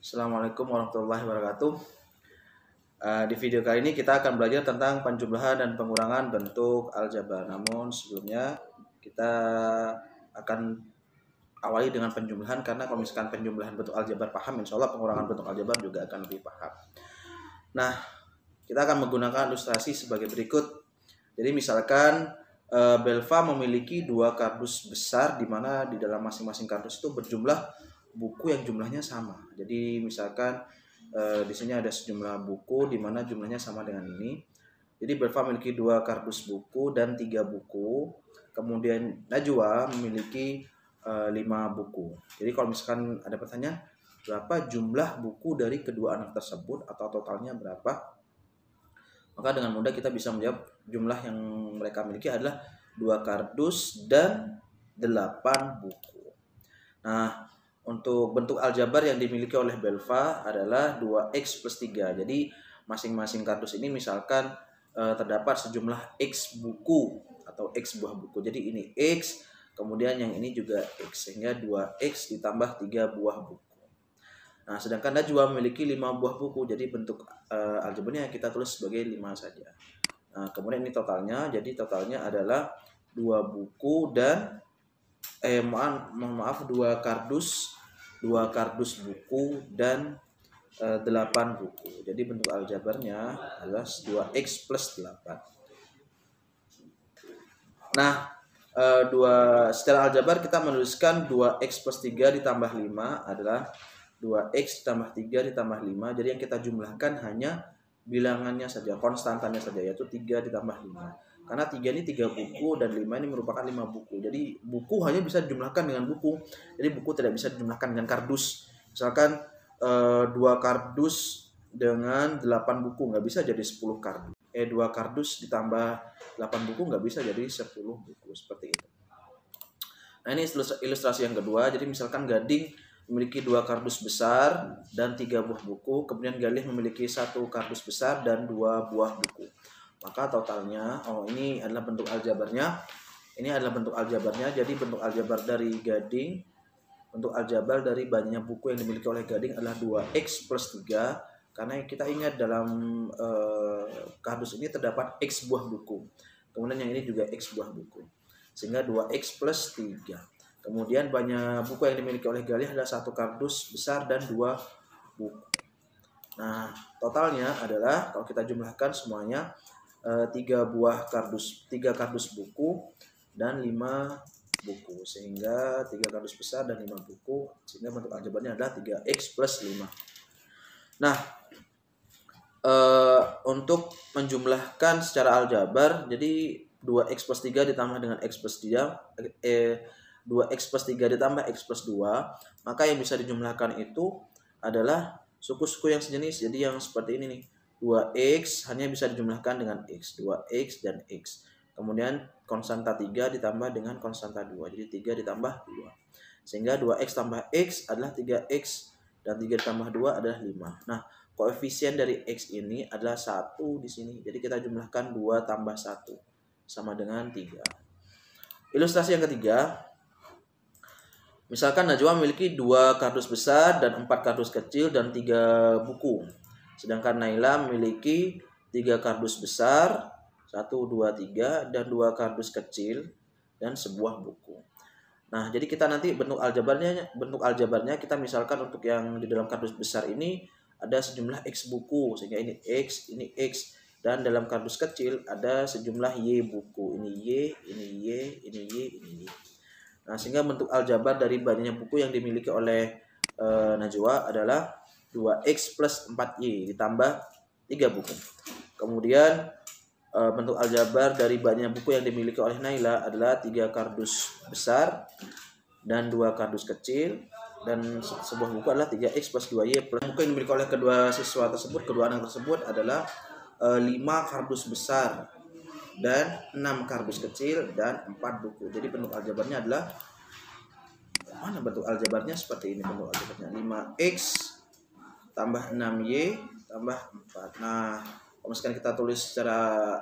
Assalamualaikum warahmatullahi wabarakatuh. Di video kali ini kita akan belajar tentang penjumlahan dan pengurangan bentuk aljabar. Namun sebelumnya kita akan awali dengan penjumlahan, karena kalau misalkan penjumlahan bentuk aljabar paham, insya Allah pengurangan bentuk aljabar juga akan lebih paham. Nah, kita akan menggunakan ilustrasi sebagai berikut. Jadi misalkan Belva memiliki dua kardus besar, di mana di dalam masing-masing kardus itu berjumlah buku yang jumlahnya sama. Jadi misalkan di sini ada sejumlah buku di mana jumlahnya sama dengan ini. Jadi Belva memiliki dua kardus buku dan 3 buku. Kemudian Najwa memiliki 5 buku. Jadi kalau misalkan ada pertanyaan, berapa jumlah buku dari kedua anak tersebut atau totalnya berapa? Maka dengan mudah kita bisa menjawab jumlah yang mereka miliki adalah 2 kardus dan 8 buku. Nah, untuk bentuk aljabar yang dimiliki oleh Belva adalah 2x plus 3. Jadi masing-masing kardus ini misalkan terdapat sejumlah x buku atau x buah buku. Jadi ini x, kemudian yang ini juga x, sehingga 2x ditambah 3 buah buku. Nah, sedangkan Najwa memiliki 5 buah buku. Jadi bentuk aljabarnya kita tulis sebagai 5 saja. Nah, kemudian ini totalnya. Jadi totalnya adalah 2 buku dan maaf 2 kardus buku dan 8 buku. Jadi bentuk aljabarnya adalah 2x plus 8. Nah, secara aljabar kita menuliskan 2x plus 3 ditambah 5 adalah 2x ditambah 3 ditambah 5. Jadi yang kita jumlahkan hanya bilangannya saja, konstantannya saja, yaitu 3 ditambah 5. Karena 3 ini 3 buku dan 5 ini merupakan 5 buku. Jadi buku hanya bisa dijumlahkan dengan buku. Jadi buku tidak bisa dijumlahkan dengan kardus. Misalkan 2 kardus dengan 8 buku nggak bisa jadi 10 kardus. 2 kardus ditambah 8 buku nggak bisa jadi 10 buku, seperti itu. Nah, ini ilustrasi yang kedua. Jadi misalkan Gading memiliki 2 kardus besar dan 3 buah buku. Kemudian Galih memiliki 1 kardus besar dan 2 buah buku. Maka totalnya, ini adalah bentuk aljabarnya. Ini adalah bentuk aljabarnya. Jadi bentuk aljabar dari Gading, bentuk aljabar dari banyaknya buku yang dimiliki oleh Gading adalah 2x plus 3. Karena kita ingat dalam kardus ini terdapat x buah buku. Kemudian yang ini juga x buah buku. Sehingga 2x plus 3. Kemudian banyak buku yang dimiliki oleh Galih adalah 1 kardus besar dan 2 buku. Nah, totalnya adalah kalau kita jumlahkan semuanya 3 kardus buku dan 5 buku, sehingga 3 kardus besar dan 5 buku, sehingga bentuk aljabarnya adalah 3x plus 5. Nah, untuk menjumlahkan secara aljabar, jadi 2x plus 3 ditambah dengan x plus 3, 2x plus 3 ditambah x plus 2, maka yang bisa dijumlahkan itu adalah suku-suku yang sejenis. Jadi yang seperti ini nih, 2x hanya bisa dijumlahkan dengan x, 2x dan x. Kemudian konstanta 3 ditambah dengan konstanta 2, jadi 3 ditambah 2. Sehingga 2x tambah x adalah 3x, dan 3 ditambah 2 adalah 5. Nah, koefisien dari x ini adalah 1 di sini. Jadi kita jumlahkan 2 tambah 1, sama dengan 3. Ilustrasi yang ketiga. Misalkan Najwa memiliki 2 kardus besar dan 4 kardus kecil dan 3 buku. Sedangkan Naila memiliki 3 kardus besar, 1, 2, 3, dan 2 kardus kecil dan sebuah buku. Nah, jadi kita nanti bentuk aljabarnya kita misalkan untuk yang di dalam kardus besar ini ada sejumlah x buku, sehingga ini x, dan dalam kardus kecil ada sejumlah y buku. Ini y, ini y, ini y, ini y. Nah, sehingga bentuk aljabar dari banyaknya buku yang dimiliki oleh Najwa adalah 2x plus 4y ditambah 3 buku. Kemudian bentuk aljabar dari banyaknya buku yang dimiliki oleh Naila adalah 3 kardus besar dan 2 kardus kecil, dan sebuah buku adalah 3x plus 2y plus. Buku yang dimiliki oleh kedua anak tersebut adalah 5 kardus besar dan 6 kardus kecil dan 4 buku. Jadi bentuk aljabarnya adalah bentuk aljabarnya seperti ini. Bentuk aljabarnya 5x tambah 6y tambah 4. Nah, kalau misalkan kita tulis secara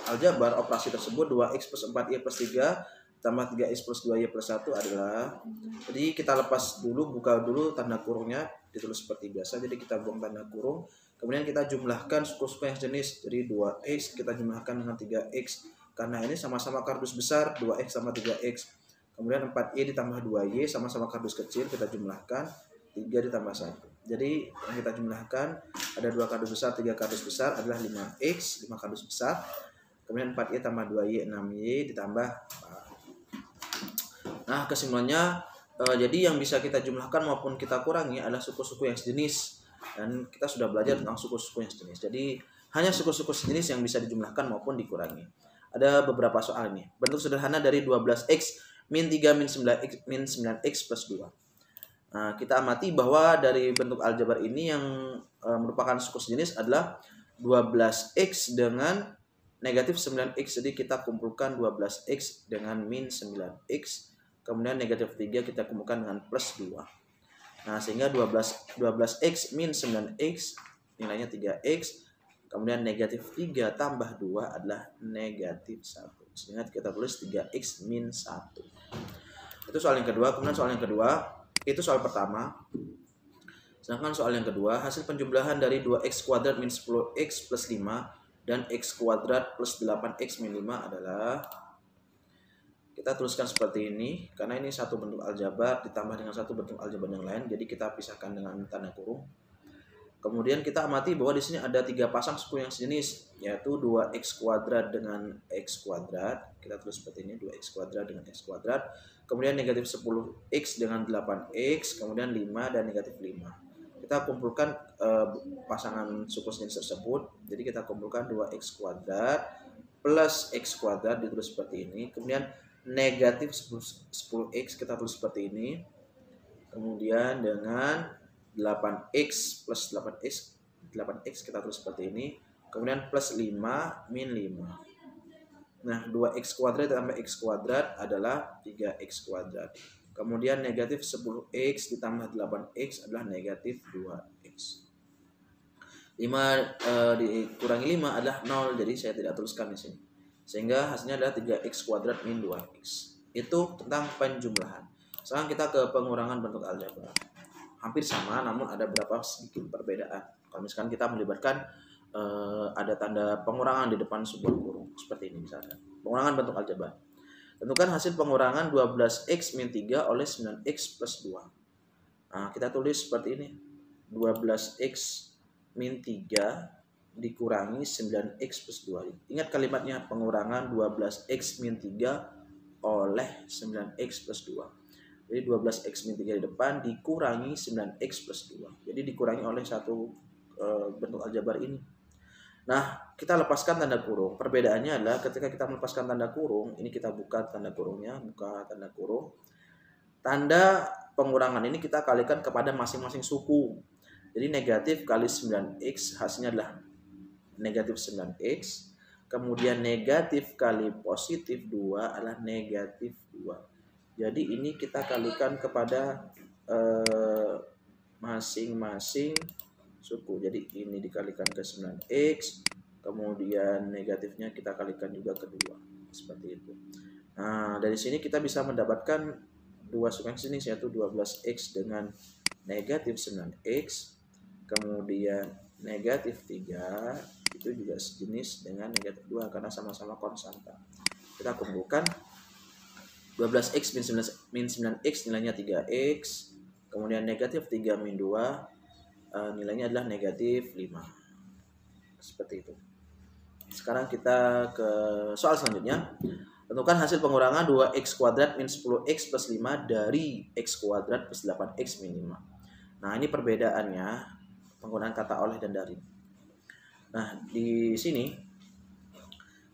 aljabar operasi tersebut, 2x plus 4y plus 3 tambah 3x plus 2y plus 1 adalah, jadi kita lepas dulu, buka dulu tanda kurungnya, ditulis seperti biasa. Jadi kita buang tanda kurung, kemudian kita jumlahkan suku-suku yang sejenis. Jadi 2x kita jumlahkan dengan 3x, karena ini sama-sama kardus besar, 2x sama 3x. Kemudian 4y ditambah 2y sama-sama kardus kecil, kita jumlahkan 3 ditambah 1. Jadi yang kita jumlahkan ada 2 kardus besar, 3 kardus besar adalah 5x, 5 kardus besar. Kemudian 4y tambah 2y, 6y ditambah 4. Nah, kesimpulannya jadi yang bisa kita jumlahkan maupun kita kurangi adalah suku-suku yang sejenis. Dan kita sudah belajar tentang suku-suku yang sejenis. Jadi hanya suku-suku sejenis yang bisa dijumlahkan maupun dikurangi. Ada beberapa soal nih. Bentuk sederhana dari 12x min 3 min 9x plus 2. Nah, kita amati bahwa dari bentuk aljabar ini yang merupakan suku sejenis adalah 12x dengan negatif 9x. Jadi kita kumpulkan 12x dengan min 9x. Kemudian negatif 3 kita kumpulkan dengan plus 2. Nah, sehingga 12x min 9x nilainya 3x. Kemudian negatif 3 tambah 2 adalah negatif 1. Sehingga kita tulis 3x min 1. Itu soal yang kedua. Kemudian soal yang kedua, itu soal pertama. Sedangkan soal yang kedua, hasil penjumlahan dari 2x kuadrat min 10x plus 5 dan x kuadrat plus 8x min 5 adalah, kita tuliskan seperti ini, karena ini satu bentuk aljabar ditambah dengan satu bentuk aljabar yang lain, jadi kita pisahkan dengan tanda kurung. Kemudian kita amati bahwa di sini ada 3 pasang suku yang sejenis, yaitu 2x kuadrat dengan x kuadrat. Kita tulis seperti ini, 2x kuadrat dengan x kuadrat. Kemudian negatif 10x dengan 8x, kemudian 5 dan negatif 5. Kita kumpulkan pasangan suku sejenis tersebut. Jadi kita kumpulkan 2x kuadrat plus x kuadrat, ditulis seperti ini. Kemudian negatif 10x kita tulis seperti ini. Kemudian dengan 8x plus 8x kita tulis seperti ini. Kemudian plus 5 min 5. Nah, 2x kuadrat tambah x kuadrat adalah 3x kuadrat. Kemudian negatif 10x ditambah 8x adalah negatif 2x. 5 dikurangi 5 adalah 0, jadi saya tidak tuliskan di sini. Sehingga hasilnya adalah 3x kuadrat min 2x. Itu tentang penjumlahan. Sekarang kita ke pengurangan bentuk aljabar. Hampir sama, namun ada beberapa sedikit perbedaan. Kalau misalkan kita melibatkan ada tanda pengurangan di depan sebuah kurung, seperti ini misalnya. Pengurangan bentuk aljabar. Tentukan hasil pengurangan 12x min 3 oleh 9x plus 2. Nah, kita tulis seperti ini. 12x min 3 dikurangi 9x plus 2. Ingat kalimatnya, pengurangan 12x min 3 oleh 9x plus 2. Jadi 12x min 3 di depan dikurangi 9x plus 2. Jadi dikurangi oleh satu bentuk aljabar ini. Nah, kita lepaskan tanda kurung. Perbedaannya adalah ketika kita melepaskan tanda kurung, ini kita buka tanda kurungnya, buka tanda kurung. Tanda pengurangan ini kita kalikan kepada masing-masing suku. Jadi negatif kali 9x hasilnya adalah negatif 9x. Kemudian negatif kali positif 2 adalah negatif 2. Jadi ini kita kalikan kepada masing-masing suku. Jadi ini dikalikan ke 9x. Kemudian negatifnya kita kalikan juga ke 2. Seperti itu. Nah, dari sini kita bisa mendapatkan dua suku yang sejenis, yaitu 12x dengan negatif 9x. Kemudian negatif 3 itu juga sejenis dengan negatif 2 karena sama-sama konstanta. Kita kumpulkan 12x min 9x nilainya 3x. Kemudian negatif 3 min 2 nilainya adalah negatif 5. Seperti itu. Sekarang kita ke soal selanjutnya. Tentukan hasil pengurangan 2x kuadrat min 10x plus 5 dari x kuadrat plus 8x min 5. Nah, ini perbedaannya penggunaan kata oleh dan dari. Nah, di sini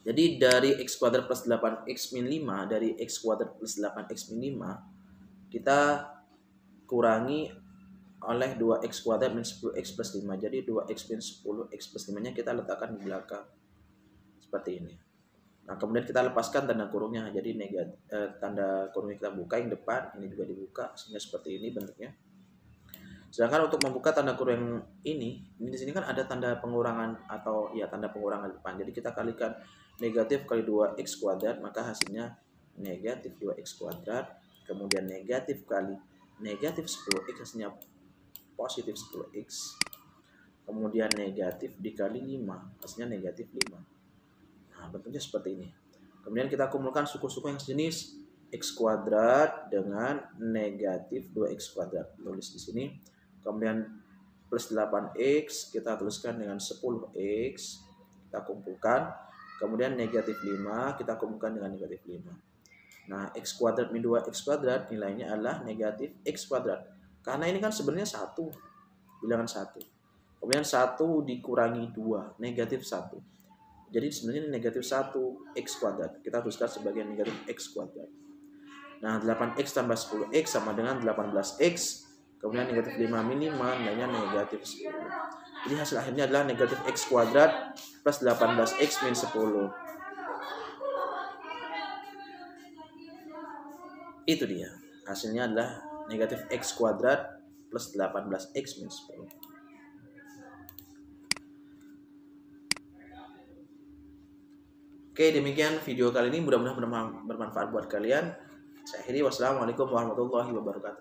jadi dari x kuadrat plus 8x min 5, dari x kuadrat plus 8x min 5 kita kurangi oleh 2x kuadrat min 10x plus 5. Jadi 2x min 10x plus 5 nya kita letakkan di belakang seperti ini. Nah, kemudian kita lepaskan tanda kurungnya. Jadi tanda kurungnya kita buka yang depan, ini juga dibuka sehingga seperti ini bentuknya. Sedangkan untuk membuka tanda kurung ini di sini kan ada tanda pengurangan atau ya tanda pengurangan depan. Jadi kita kalikan negatif kali 2x kuadrat, maka hasilnya negatif 2x kuadrat, kemudian negatif kali negatif 10x hasilnya positif 10x, kemudian negatif dikali 5 hasilnya negatif 5. Nah, bentuknya seperti ini. Kemudian kita kumpulkan suku-suku yang sejenis x kuadrat dengan negatif 2x kuadrat. Tulis di sini. Kemudian plus 8x kita tuliskan dengan 10x. Kita kumpulkan. Kemudian negatif 5 kita kumpulkan dengan negatif 5. Nah, x kuadrat min 2x kuadrat nilainya adalah negatif x kuadrat. Karena ini kan sebenarnya 1. Bilangan 1. Kemudian 1 dikurangi 2, negatif 1. Jadi sebenarnya negatif 1 x kuadrat. Kita tuliskan sebagai negatif x kuadrat. Nah, 8x tambah 10x sama dengan 18x. Kemudian negatif 5 min 5 nilainya negatif 10. Jadi hasil akhirnya adalah negatif x kuadrat plus 18x min 10. Itu dia. Hasilnya adalah negatif x kuadrat plus 18x min 10. Oke, demikian video kali ini. Mudah-mudahan bermanfaat buat kalian. Saya akhiri. Wassalamualaikum warahmatullahi wabarakatuh.